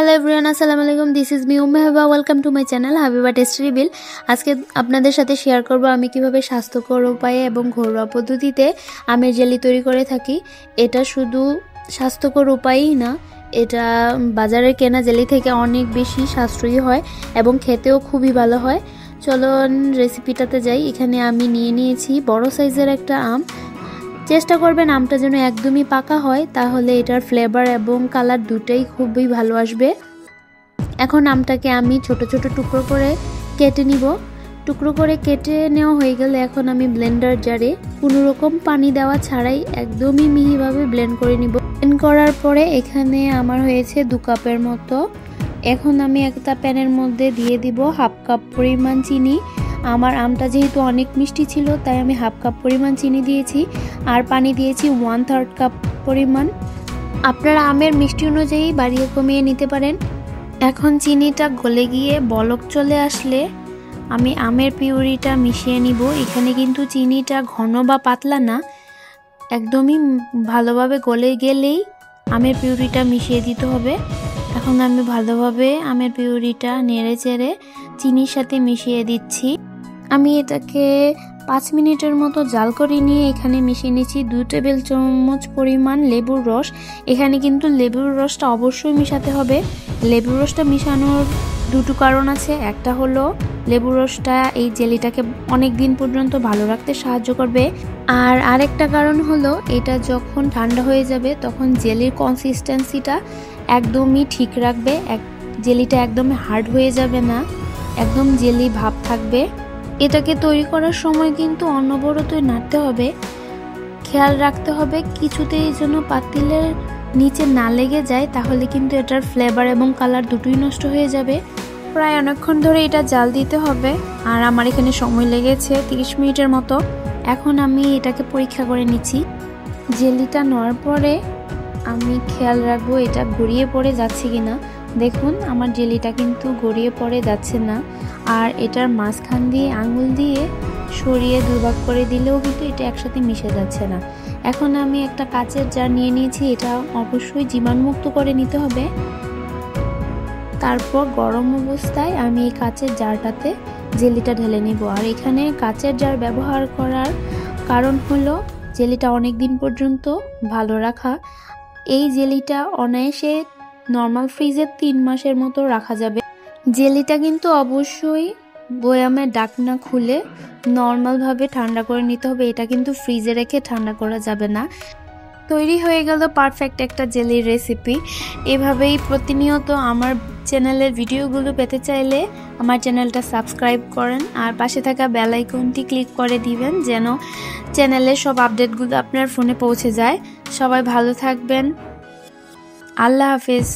Hello everyone, আসসালামু আলাইকুম। This is me Umme Habiba. Welcome to my channel Habiba tasty reveal. আজকে আপনাদের সাথে শেয়ার করব আমি কিভাবে স্বাস্থ্যকর উপায়ে এবং ঘরোয়া পদ্ধতিতে আমের জেলি তৈরি করে থাকি। এটা শুধু স্বাস্থ্যকর উপায়ই না, এটা বাজারের কেনা জেলি থেকে অনেক বেশি সাশ্রয়ী হয় এবং খেতেও খুবই ভালো হয়। চলুন রেসিপিটাতে যাই। এখানে আমি নিয়েছি বড় সাইজের একটা আম। চেষ্টা করবেন আমটা যেন একদমই পাকা হয়, তাহলে এটার ফ্লেভার এবং কালার দুটোই খুবই ভালো আসবে। এখন আমটাকে আমি ছোট ছোট টুকরো করে কেটে নিব। টুকরো করে কেটে নেওয়া হয়ে গেলে এখন আমি ব্লেন্ডার জারে কোনো রকম পানি দেওয়া ছাড়াই একদমই মিহিভাবে ব্লেন্ড করে নিব। ব্লেন্ড করার পরে এখানে আমার হয়েছে 2 কাপের মতো। এখন আমি একটা প্যানের মধ্যে দিয়ে দিব হাফ কাপ পরিমাণ চিনি। আমার আমটা যেহেতু অনেক মিষ্টি ছিল তাই আমি হাফ কাপ পরিমাণ চিনি দিয়েছি, আর পানি দিয়েছি 1/3 কাপ পরিমাণ। আপনারা আমের মিষ্টি অনুযায়ী বাড়িয়ে কমিয়ে নিতে পারেন। এখন চিনিটা গলে গিয়ে বলক চলে আসলে আমি আমের পিউরিটা মিশিয়ে নিব। এখানে কিন্তু চিনিটা ঘন বা পাতলা না, একদমই ভালোভাবে গলে গেলেই আমের পিউরিটা মিশিয়ে দিতে হবে। এখন আমি ভালোভাবে আমের পিউরিটা নেড়ে চেড়ে চিনির সাথে মিশিয়ে দিচ্ছি। আমি এটাকে 5 মিনিটের মতো জাল করে নিয়ে এখানে মিশিয়ে নিচ্ছি 2 টেবিল চামচ পরিমাণ লেবুর রস। এখানে কিন্তু লেবুর রসটা অবশ্যই মিশাতে হবে। লেবুর রসটা মিশানোর দুটো কারণ আছে। একটা হলো লেবুর রসটা এই জেলিটাকে অনেক দিন পর্যন্ত ভালো রাখতে সাহায্য করবে, আর আরেকটা কারণ হলো এটা যখন ঠান্ডা হয়ে যাবে তখন জেলির কনসিস্টেন্সিটা একদমই ঠিক রাখবে। জেলিটা একদমই হার্ড হয়ে যাবে না, একদম জেলি ভাব থাকবে। এটাকে তৈরি করার সময় কিন্তু অনবরতই নাড়তে হবে, খেয়াল রাখতে হবে কিছুতেই যেন পাতিলের নিচে না লেগে যায়, তাহলে কিন্তু এটার ফ্লেভার এবং কালার দুটোই নষ্ট হয়ে যাবে। প্রায় অনেকক্ষণ ধরে এটা জাল দিতে হবে, আর আমার এখানে সময় লেগেছে 30 মিনিটের মতো। এখন আমি এটাকে পরীক্ষা করে নিচ্ছি। জেলিটা নেওয়ার পরে আমি খেয়াল রাখবো এটা গড়িয়ে পড়ে যাচ্ছে কিনা। দেখুন আমার জেলিটা কিন্তু গড়িয়ে পড়ে যাচ্ছে না, আর এটার মাঝখান দিয়ে আঙুল দিয়ে সরিয়ে 2 ভাগ করে দিলেও কিন্তু এটা একসাথে মিশে যাচ্ছে না। এখন আমি একটা কাচের জার নিয়ে নিয়েছি, এটা অবশ্যই জীবাণুমুক্ত করে নিতে হবে। তারপর গরম অবস্থায় আমি এই কাচের জারটাতে জেলিটা ঢেলে নিব। আর এখানে কাচের জার ব্যবহার করার কারণ হলো জেলিটা অনেক দিন পর্যন্ত ভালো রাখা। এই জেলিটা অনায়াসে নর্মাল ফ্রিজে 3 মাসের মতো রাখা যাবে। জেলিটা কিন্তু অবশ্যই বয়ামের ঢাকনা খুলে নর্মালভাবে ঠান্ডা করে নিতে হবে। এটা কিন্তু ফ্রিজে রেখে ঠান্ডা করা যাবে না। তৈরি হয়ে গেল পারফেক্ট একটা জেলির রেসিপি। এভাবেই প্রতিনিয়ত আমার চ্যানেলের ভিডিওগুলো পেতে চাইলে আমার চ্যানেলটা সাবস্ক্রাইব করেন, আর পাশে থাকা বেল আইকনটি ক্লিক করে দিবেন যেন চ্যানেলের সব আপডেটগুলো আপনার ফোনে পৌঁছে যায়। সবাই ভালো থাকবেন। আল্লাহ হাফেজ।